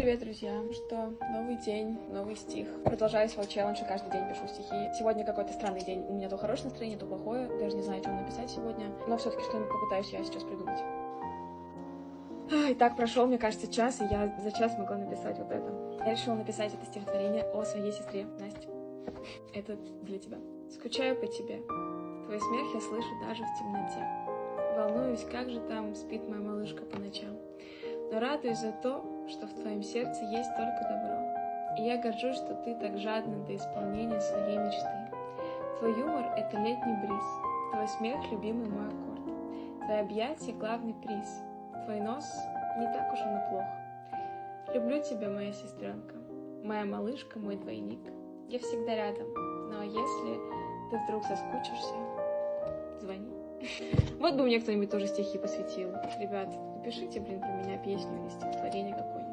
Привет, друзья! Что, новый день, новый стих. Продолжаю свой челлендж, и каждый день пишу стихи. Сегодня какой-то странный день. У меня то хорошее настроение, то плохое. Даже не знаю, что написать сегодня. Но все-таки что-нибудь попытаюсь я сейчас придумать. И так прошел, мне кажется, час, и я за час могла написать вот это. Я решила написать это стихотворение о своей сестре, Насте. Это для тебя. Скучаю по тебе. Твой смех я слышу даже в темноте. Волнуюсь, как же там спит моя малышка по ночам. Но радуюсь за то, что в твоем сердце есть только добро. И я горжусь, что ты так жадна до исполнения своей мечты. Твой юмор — это летний бриз. Твой смех — любимый мой аккорд. Твои объятия — главный приз. Твой нос не так уж он и плох. Люблю тебя, моя сестренка, моя малышка, мой двойник. Я всегда рядом, но если ты вдруг соскучишься, звони. Вот бы мне кто-нибудь тоже стихи посвятил. Ребят, напишите, про меня песню или стихотворение какое-нибудь.